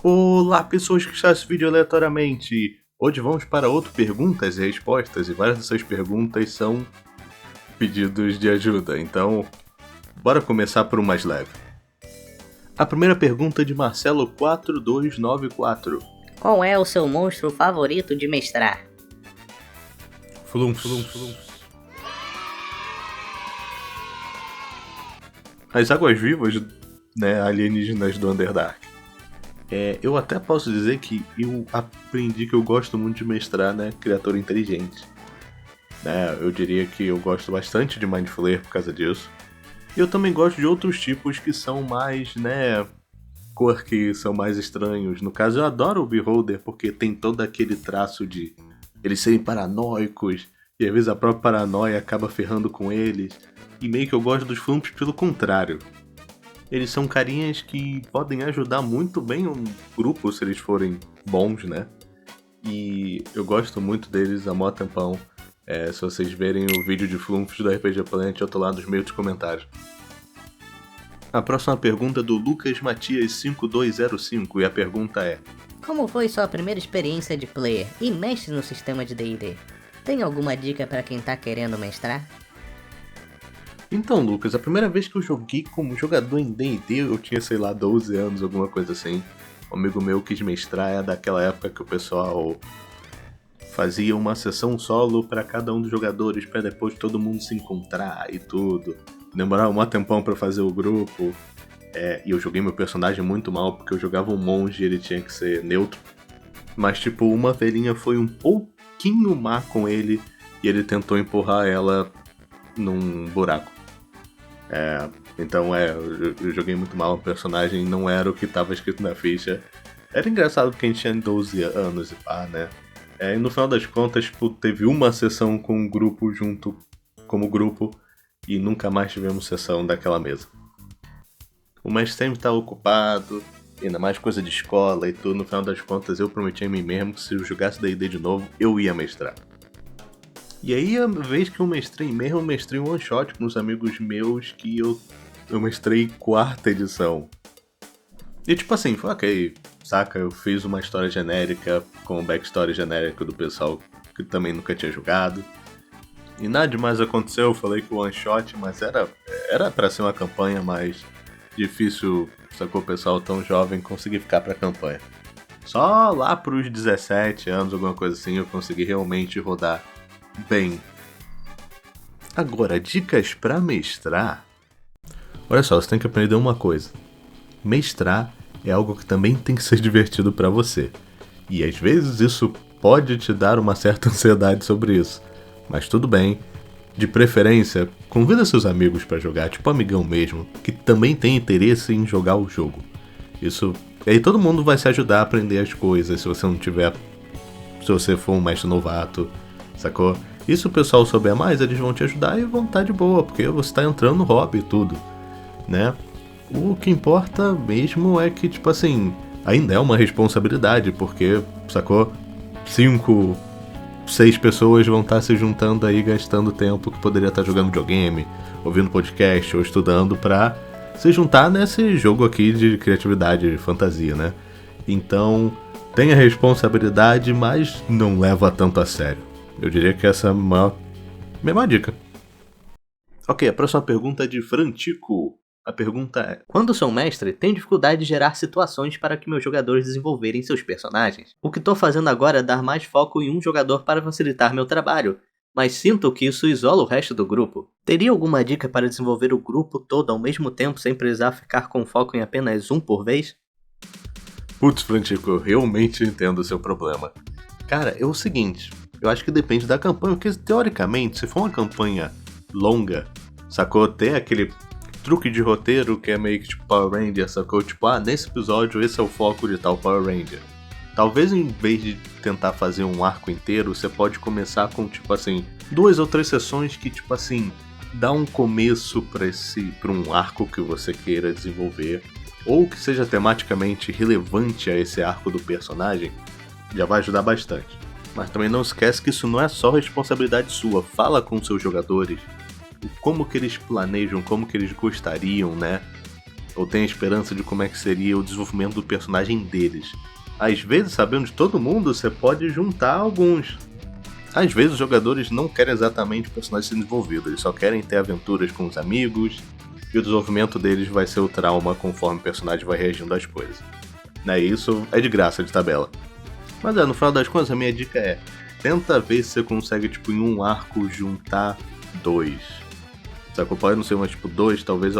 Olá, pessoas que estão nesse vídeo aleatoriamente. Hoje vamos para outro perguntas e respostas, e várias dessas perguntas são pedidos de ajuda, então bora começar por um mais leve. A primeira pergunta é de Marcelo4294. Qual é o seu monstro favorito de mestrar? Flumps. As águas-vivas, né, alienígenas do Underdark. Eu até posso dizer que eu aprendi que eu gosto muito de mestrar, né, criatura inteligente. Eu diria que eu gosto bastante de Mind Flayer por causa disso. E eu também gosto de outros tipos que são mais, quirky, são mais estranhos. No caso, eu adoro o Beholder porque tem todo aquele traço de eles serem paranoicos, e às vezes a própria paranoia acaba ferrando com eles. E meio que eu gosto dos Flumps pelo contrário. Eles são carinhas que podem ajudar muito bem um grupo se eles forem bons, né? E eu gosto muito deles há mó tempão. Se vocês verem o vídeo de Flumps do RPG Planet, eu tô lá nos meios dos comentários. A próxima pergunta é do Lucas Matias 5205 e a pergunta é: Como foi sua primeira experiência de player e mestre no sistema de D&D? Tem alguma dica para quem tá querendo mestrar? Então, Lucas, a primeira vez que eu joguei como jogador em D&D, eu tinha, 12 anos, alguma coisa assim. Um amigo meu quis mestrar, é daquela época que o pessoal fazia uma sessão solo para cada um dos jogadores, para depois todo mundo se encontrar e tudo. Demorava um tempão para fazer o grupo. E eu joguei meu personagem muito mal, porque eu jogava um monge e ele tinha que ser neutro. Mas, uma velhinha foi um pouquinho má com ele, e ele tentou empurrar ela num buraco. Então eu joguei muito mal, o personagem não era o que estava escrito na ficha. Era engraçado porque a gente tinha 12 anos e pá, né? E no final das contas, teve uma sessão com o grupo junto como grupo e nunca mais tivemos sessão daquela mesa. O mestre sempre estava ocupado, ainda mais coisa de escola e tudo. No final das contas, eu prometi a mim mesmo que se eu jogasse D&D de novo, eu ia mestrar. E aí, a vez que eu mestrei mesmo, eu mestrei um one shot com uns amigos meus que eu mestrei 4ª edição. E foi ok, saca? Eu fiz uma história genérica com o backstory genérico do pessoal que também nunca tinha jogado. E nada demais aconteceu, eu falei que o one shot, mas era pra ser uma campanha, mas difícil, sacou, o pessoal tão jovem conseguir ficar pra campanha. Só lá pros 17 anos, alguma coisa assim, eu consegui realmente rodar bem. Agora, dicas pra mestrar. Olha só, você tem que aprender uma coisa. Mestrar é algo que também tem que ser divertido pra você. E às vezes isso pode te dar uma certa ansiedade sobre isso. Mas tudo bem. De preferência, convida seus amigos pra jogar, amigão mesmo, que também tem interesse em jogar o jogo. Isso. E aí todo mundo vai se ajudar a aprender as coisas se você não tiver. Se você for um mestre novato, sacou? E se o pessoal souber mais, eles vão te ajudar e vão estar de boa, porque você tá entrando no hobby e tudo, né? O que importa mesmo é que, ainda é uma responsabilidade, porque, sacou? 5, 6 pessoas vão estar se juntando aí, gastando tempo que poderia estar jogando videogame, ouvindo podcast ou estudando pra se juntar nesse jogo aqui de criatividade e fantasia, né? Então, tenha responsabilidade, mas não leva tanto a sério. Eu diria que essa é a maior dica. Ok, a próxima pergunta é de Frantico. A pergunta é: Quando sou mestre, tenho dificuldade de gerar situações para que meus jogadores desenvolverem seus personagens. O que tô fazendo agora é dar mais foco em um jogador para facilitar meu trabalho, mas sinto que isso isola o resto do grupo. Teria alguma dica para desenvolver o grupo todo ao mesmo tempo sem precisar ficar com foco em apenas um por vez? Putz, Frantico, eu realmente entendo o seu problema. Cara, é o seguinte, eu acho que depende da campanha, porque teoricamente, se for uma campanha longa, sacou? Tem aquele truque de roteiro que é meio que Power Ranger, sacou? Nesse episódio esse é o foco de tal Power Ranger. Talvez em vez de tentar fazer um arco inteiro, você pode começar com 2 ou 3 sessões que dá um começo pra um arco que você queira desenvolver, ou que seja tematicamente relevante a esse arco do personagem, já vai ajudar bastante. Mas também não esquece que isso não é só responsabilidade sua. Fala com seus jogadores como que eles planejam, como que eles gostariam, né? ou têm a esperança de como é que seria o desenvolvimento do personagem deles. Às vezes, sabendo de todo mundo, você pode juntar alguns. Às vezes os jogadores não querem exatamente o personagem sendo desenvolvido, eles só querem ter aventuras com os amigos, e o desenvolvimento deles vai ser o trauma conforme o personagem vai reagindo às coisas. Isso é de graça, de tabela. Mas no final das contas a minha dica é, tenta ver se você consegue em um arco juntar 2. Sacou? Pode não ser mais 2, talvez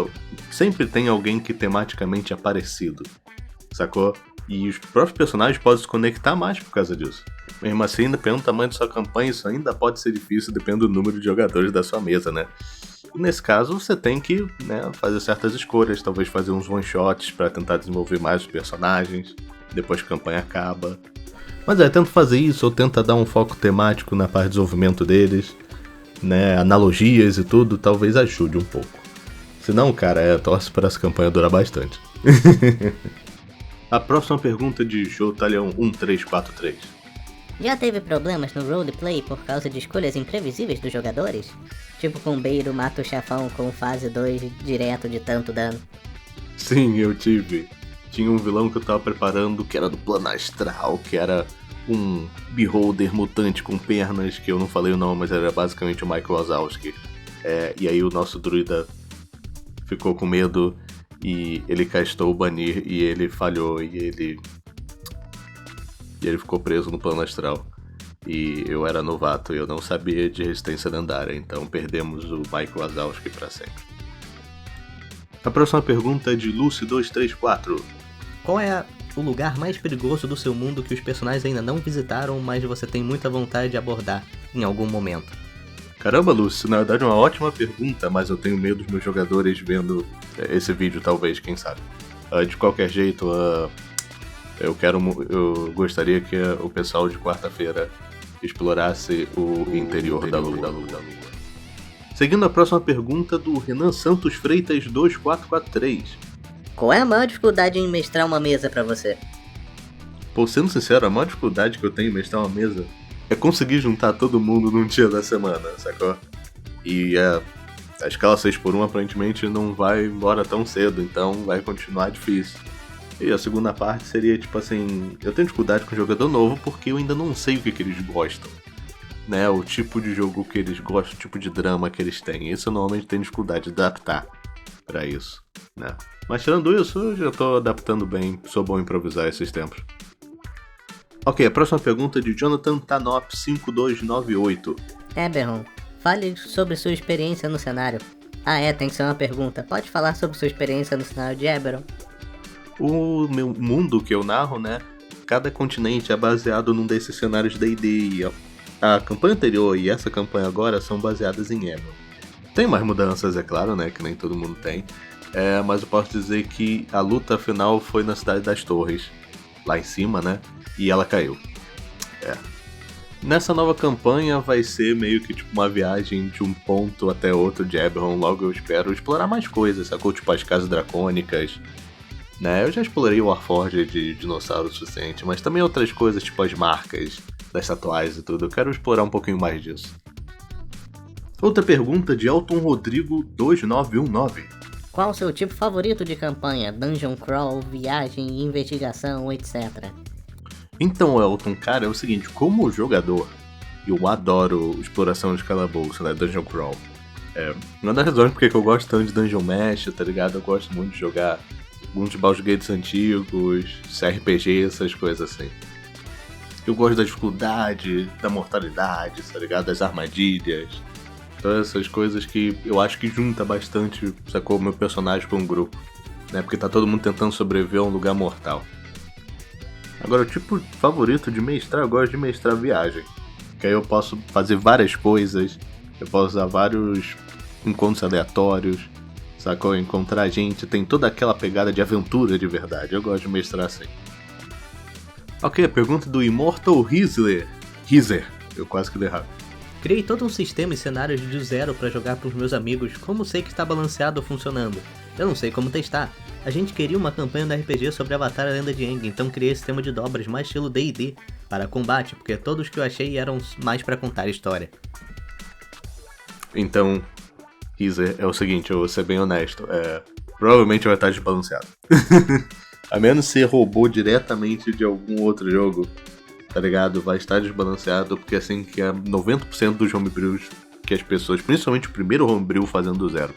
sempre tem alguém que tematicamente é parecido. Sacou? E os próprios personagens podem se conectar mais por causa disso. Mesmo assim, dependendo do tamanho da sua campanha, isso ainda pode ser difícil, dependendo do número de jogadores da sua mesa, né? E nesse caso, você tem que fazer certas escolhas, talvez fazer uns one-shots para tentar desenvolver mais os personagens, depois que a campanha acaba. Mas tenta fazer isso, ou tenta dar um foco temático na parte de desenvolvimento deles, analogias e tudo, talvez ajude um pouco. Se não, cara, torce para essa campanha durar bastante. A próxima pergunta de Jotalhão 1343. Já teve problemas no roleplay por causa de escolhas imprevisíveis dos jogadores? Tipo com Beiro mata o chefão com fase 2 direto de tanto dano. Sim, eu tive. Tinha um vilão que eu tava preparando que era do plano astral, que era um beholder mutante com pernas, que eu não falei o nome, mas era basicamente o Michael Wazowski. E aí o nosso druida ficou com medo e ele castou o banir e ele falhou e ele ficou preso no plano astral. E eu era novato e eu não sabia de resistência lendária, então perdemos o Michael Wazowski pra sempre. A próxima pergunta é de Lucy234. Qual é o lugar mais perigoso do seu mundo que os personagens ainda não visitaram, mas você tem muita vontade de abordar em algum momento? Caramba, Lucy, na verdade é uma ótima pergunta, mas eu tenho medo dos meus jogadores vendo esse vídeo, talvez, quem sabe. De qualquer jeito, eu gostaria que o pessoal de quarta-feira explorasse o interior da Lua. Seguindo a próxima pergunta do Renan Santos Freitas 2443. Qual é a maior dificuldade em mestrar uma mesa pra você? Pô, sendo sincero, a maior dificuldade que eu tenho em mestrar uma mesa é conseguir juntar todo mundo num dia da semana, sacou? E a escala 6x1 aparentemente não vai embora tão cedo, então vai continuar difícil. E a segunda parte seria eu tenho dificuldade com o jogador novo porque eu ainda não sei o que eles gostam. O tipo de jogo que eles gostam, o tipo de drama que eles têm. Isso eu normalmente tenho dificuldade de adaptar pra isso, Mas tirando isso, eu já tô adaptando bem, sou bom em improvisar esses tempos. Ok, a próxima pergunta é de Jonathan Tanop 5298. Eberron, fale sobre sua experiência no cenário. Tem que ser uma pergunta. Pode falar sobre sua experiência no cenário de Eberron? O meu mundo que eu narro, cada continente é baseado num desses cenários D&D e a campanha anterior e essa campanha agora são baseadas em Eberron. Tem mais mudanças, é claro, que nem todo mundo tem, mas eu posso dizer que a luta final foi na Cidade das Torres, lá em cima, e ela caiu. Nessa nova campanha vai ser meio que uma viagem de um ponto até outro de Eberron. Logo eu espero explorar mais coisas, sacou? As casas dracônicas, Eu já explorei o Warforged de dinossauro o suficiente, mas também outras coisas, as marcas das tatuagens e tudo. Eu quero explorar um pouquinho mais disso. Outra pergunta de Elton Rodrigo 2919. Qual o seu tipo favorito de campanha? Dungeon crawl, viagem, investigação, etc. Então, Elton, cara, é o seguinte, como jogador, eu adoro exploração de calabouço, Dungeon crawl. Uma das razões porque eu gosto tanto de Dungeon Mesh, tá ligado? Eu gosto muito de jogar alguns Baldur's Gates antigos, CRPG, essas coisas assim. Eu gosto da dificuldade, da mortalidade, tá ligado? Das armadilhas. Todas essas coisas que eu acho que junta bastante, sacou, o meu personagem com o grupo. Porque tá todo mundo tentando sobreviver a um lugar mortal. Agora, o tipo favorito de mestrar, eu gosto de mestrar viagem. Que aí eu posso fazer várias coisas, eu posso usar vários encontros aleatórios, sacou? Encontrar gente, tem toda aquela pegada de aventura de verdade. Eu gosto de mestrar assim. Ok, a pergunta do Immortal Hizer, eu quase que dei errado. Criei todo um sistema e cenários do zero para jogar pros meus amigos. Como sei que está balanceado ou funcionando? Eu não sei como testar. A gente queria uma campanha do RPG sobre Avatar a Lenda de Aang, então criei esse sistema de dobras mais estilo D&D para combate, porque todos que eu achei eram mais para contar história. Então, Hizer, é o seguinte, eu vou ser bem honesto. provavelmente vai estar desbalanceado. A menos se roubou diretamente de algum outro jogo, tá ligado? Vai estar desbalanceado, porque assim que é 90% dos homebrews que as pessoas, principalmente o primeiro homebrew fazendo do zero.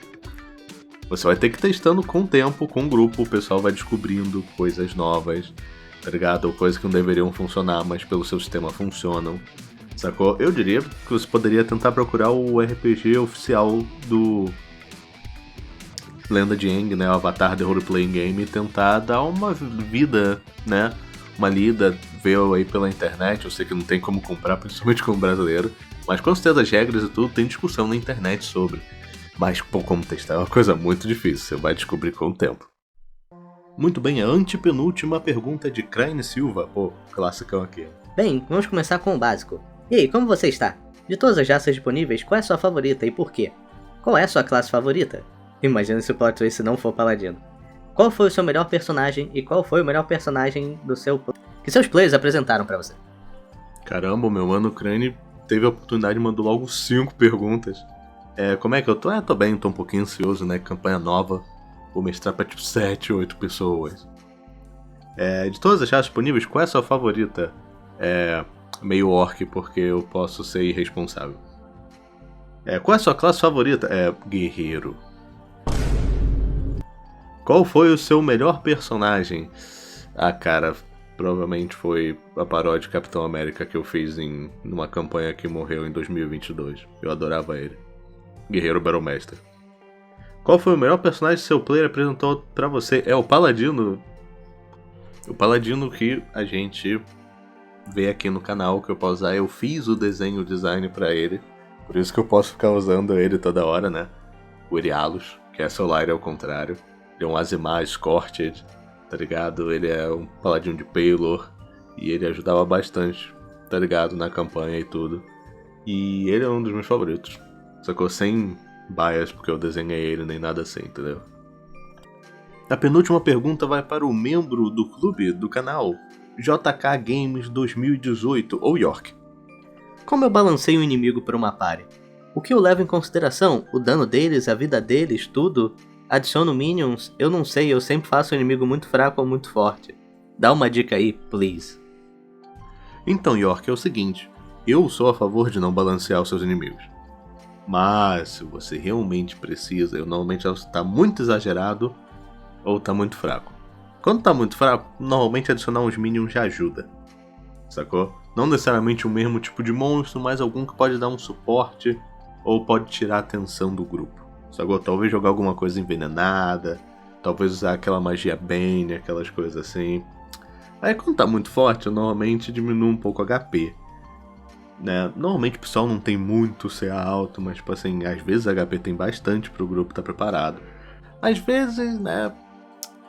Você vai ter que ir testando com o tempo, com o grupo, o pessoal vai descobrindo coisas novas, tá ligado? Ou coisas que não deveriam funcionar, mas pelo seu sistema funcionam, sacou? Eu diria que você poderia tentar procurar o RPG oficial do Lenda de Aang, né, o Avatar The Role Playing Game, e tentar dar uma vida, né, uma lida, ver aí pela internet. Eu sei que não tem como comprar, principalmente como brasileiro, mas com certeza as regras e tudo tem discussão na internet sobre. Mas pô, como testar é uma coisa muito difícil, você vai descobrir com o tempo. Muito bem, a antepenúltima pergunta de Crane Silva, pô, classicão aqui. Bem, vamos começar com o básico. E aí, como você está? De todas as raças disponíveis, qual é a sua favorita e por quê? Qual é a sua classe favorita? Imagina se o plot twist não for paladino. Qual foi o seu melhor personagem e qual foi o melhor personagem que seus players apresentaram pra você? Caramba, meu mano Crane teve a oportunidade e mandou logo 5 perguntas. Como é que eu tô? Tô bem, tô um pouquinho ansioso, né? Campanha nova. Vou mestrar pra tipo 7, 8 pessoas. De todas as raças disponíveis, qual é a sua favorita? Meio orc, porque eu posso ser irresponsável. Qual é a sua classe favorita? Guerreiro. Qual foi o seu melhor personagem? Cara, provavelmente foi a paródia de Capitão América que eu fiz numa campanha que morreu em 2022. Eu adorava ele. Guerreiro Battlemaster. Qual foi o melhor personagem que seu player apresentou pra você? O Paladino. O Paladino que a gente vê aqui no canal, que eu posso usar. Eu fiz o design pra ele. Por isso que eu posso ficar usando ele toda hora, né? O Erialos, que é Solar ao contrário. Ele é um Azimar Scorched, tá ligado? Ele é um paladino de Paylor. E ele ajudava bastante, tá ligado? Na campanha e tudo. E ele é um dos meus favoritos. Sacou? Sem bias, porque eu desenhei ele nem nada assim, entendeu? A penúltima pergunta vai para o membro do clube do canal, JK Games 2018, ou York. Como eu balanceio um inimigo por uma party? O que eu levo em consideração? O dano deles, a vida deles, tudo? Adiciono minions? Eu não sei, eu sempre faço um inimigo muito fraco ou muito forte. Dá uma dica aí, please. Então, York, é o seguinte. Eu sou a favor de não balancear os seus inimigos. Mas, se você realmente precisa, eu normalmente tá muito exagerado ou tá muito fraco. Quando tá muito fraco, normalmente adicionar uns minions já ajuda. Sacou? Não necessariamente o mesmo tipo de monstro, mas algum que pode dar um suporte ou pode tirar a atenção do grupo. Sacou? Talvez jogar alguma coisa envenenada, talvez usar aquela magia Bane, aquelas coisas assim. Aí quando tá muito forte, eu normalmente diminuo um pouco o HP. Né? Normalmente o pessoal não tem muito CA alto, mas tipo assim, às vezes HP tem bastante pro grupo estar preparado. Às vezes, né?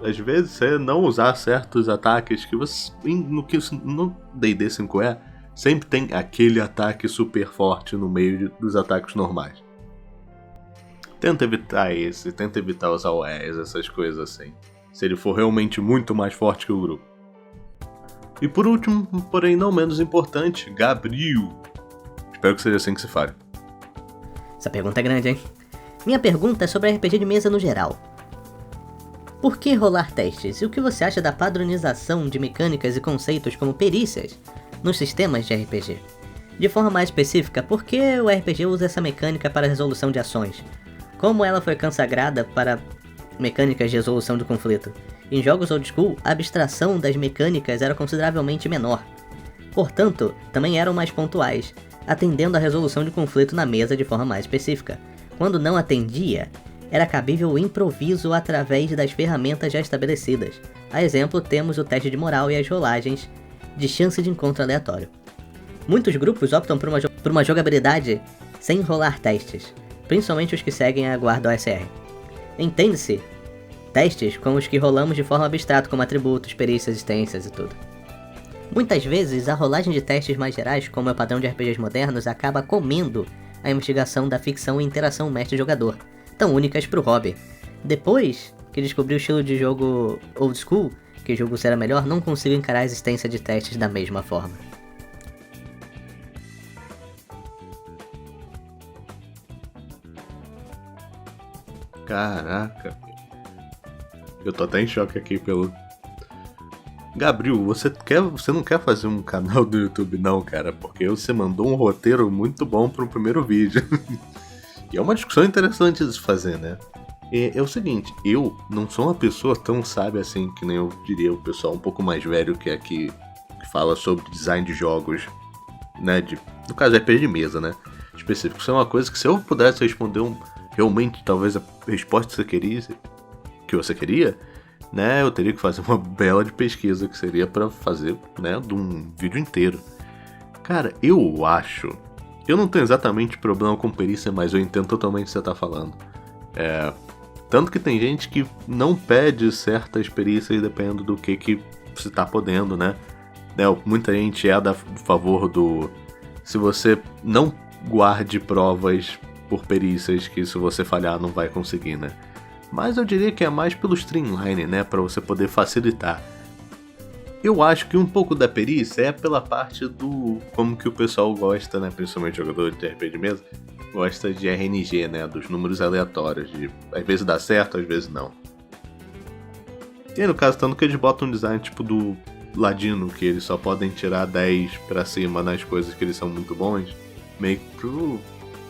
Às vezes você não usar certos ataques que você. No D&D 5e, sempre tem aquele ataque super forte no meio dos ataques normais. Tenta evitar esse, tenta evitar os AOEs, essas coisas assim. Se ele for realmente muito mais forte que o grupo. E por último, porém não menos importante, Gabriel. Espero que seja assim que se fale. Essa pergunta é grande, hein? Minha pergunta é sobre RPG de mesa no geral. Por que rolar testes? E o que você acha da padronização de mecânicas e conceitos como perícias nos sistemas de RPG? De forma mais específica, por que o RPG usa essa mecânica para resolução de ações? Como ela foi consagrada para mecânicas de resolução de conflito? Em jogos old school, a abstração das mecânicas era consideravelmente menor. Portanto, também eram mais pontuais, atendendo à resolução de conflito na mesa de forma mais específica. Quando não atendia, era cabível o improviso através das ferramentas já estabelecidas. A exemplo, temos o teste de moral e as rolagens de chance de encontro aleatório. Muitos grupos optam por uma jogabilidade sem rolar testes, principalmente os que seguem a guarda OSR. Entende-se testes como os que rolamos de forma abstrata, como atributos, perícias, existências e tudo. Muitas vezes, a rolagem de testes mais gerais, como é o padrão de RPGs modernos, acaba comendo a investigação da ficção e interação mestre-jogador, tão únicas pro hobby. Depois que descobri o estilo de jogo old school, que jogo será melhor, não consigo encarar a existência de testes da mesma forma. Caraca. Eu tô até em choque aqui pelo... Gabriel, você não quer fazer um canal do YouTube não, cara? Porque você mandou um roteiro muito bom pro primeiro vídeo. E é uma discussão interessante de se fazer, né? É o seguinte, eu não sou uma pessoa tão sábia assim, que nem eu diria o pessoal um pouco mais velho que aqui, que fala sobre design de jogos, né? No caso, RPG de mesa, né? Específico. Isso é uma coisa que se eu pudesse responder realmente, talvez a resposta que você queria, né? Eu teria que fazer uma bela de pesquisa que seria pra fazer, né? De um vídeo inteiro. Cara, eu acho... Eu não tenho exatamente problema com perícia, mas eu entendo totalmente o que você tá falando. Tanto que tem gente que não pede certas perícias dependendo do que você tá podendo, né? Muita gente é a favor do... Se você não guarde provas por perícias, que se você falhar não vai conseguir, né? Mas eu diria que é mais pelo streamline, né? Pra você poder facilitar. Eu acho que um pouco da perícia é pela parte do... Como que o pessoal gosta, né? Principalmente jogador de RPG de mesa, gosta de RNG, né? Dos números aleatórios. Às vezes dá certo, às vezes não. E aí, no caso, tanto que eles botam um design tipo do Ladino, que eles só podem tirar 10 pra cima nas coisas que eles são muito bons, meio que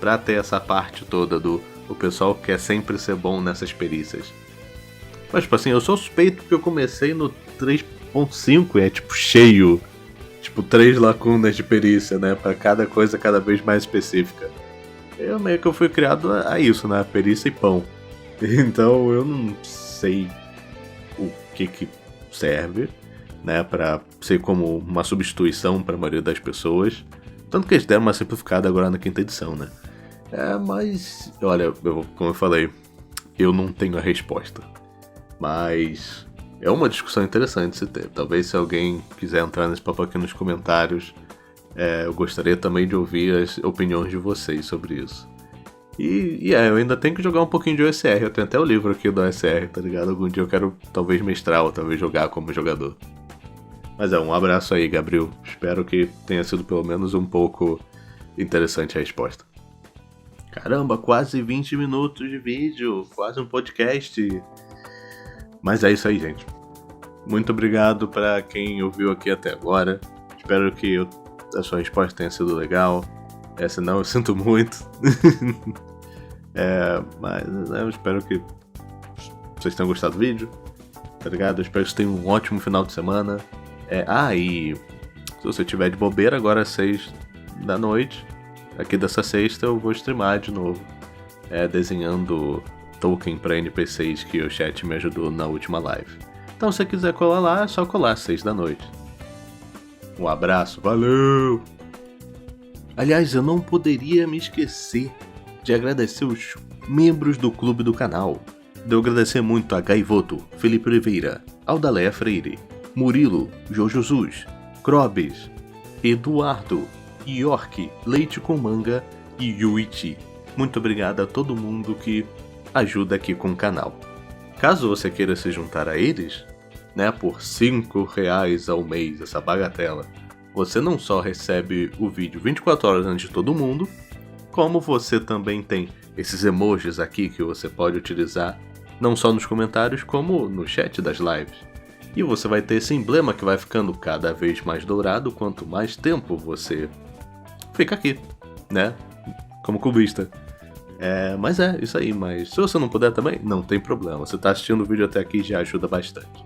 pra ter essa parte toda do... O pessoal quer sempre ser bom nessas perícias. Mas, tipo assim, eu sou suspeito porque eu comecei no 3.5 e é, tipo, cheio. Tipo, 3 lacunas de perícia, né? Pra cada coisa cada vez mais específica. Eu meio que eu fui criado a isso, né? Perícia e pão. Então, eu não sei o que serve, né? Pra ser como uma substituição pra maioria das pessoas. Tanto que eles deram uma simplificada agora na 5ª edição, né? Mas, olha, como eu falei, eu não tenho a resposta. Mas é uma discussão interessante se ter. Talvez se alguém quiser entrar nesse papo aqui nos comentários, eu gostaria também de ouvir as opiniões de vocês sobre isso. Eu ainda tenho que jogar um pouquinho de OSR. Eu tenho até o livro aqui do OSR, tá ligado? Algum dia eu quero talvez mestrar ou talvez jogar como jogador. Mas um abraço aí, Gabriel. Espero que tenha sido pelo menos um pouco interessante a resposta. Caramba, quase 20 minutos de vídeo, quase um podcast. Mas é isso aí, gente. Muito obrigado pra quem ouviu aqui até agora. Espero que a sua resposta tenha sido legal. Se não, eu sinto muito. Mas eu espero que vocês tenham gostado do vídeo, tá ligado? Eu espero que vocês tenham um ótimo final de semana. E se você tiver de bobeira, agora às 6 da noite, aqui dessa sexta, eu vou streamar de novo, desenhando token pra NPCs que o chat me ajudou na última live. Então se você quiser colar lá, é só colar às 6 da noite. Um abraço, valeu! Aliás, eu não poderia me esquecer de agradecer os membros do clube do canal. Devo agradecer muito a Gaivoto, Felipe Oliveira, Aldaleia Freire, Murilo, Jojo Zus, Crobes, Eduardo, York, Leite com Manga e Yuichi. Muito obrigado a todo mundo que ajuda aqui com o canal. Caso você queira se juntar a eles, né, por R$5 ao mês, essa bagatela, você não só recebe o vídeo 24 horas antes de todo mundo, como você também tem esses emojis aqui que você pode utilizar não só nos comentários, como no chat das lives. E você vai ter esse emblema que vai ficando cada vez mais dourado quanto mais tempo você fica aqui, né? Como clubista. Mas isso aí. Mas se você não puder também, não tem problema. Você tá assistindo o vídeo até aqui já ajuda bastante.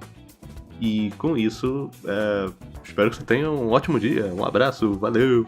E com isso, espero que você tenha um ótimo dia. Um abraço, valeu!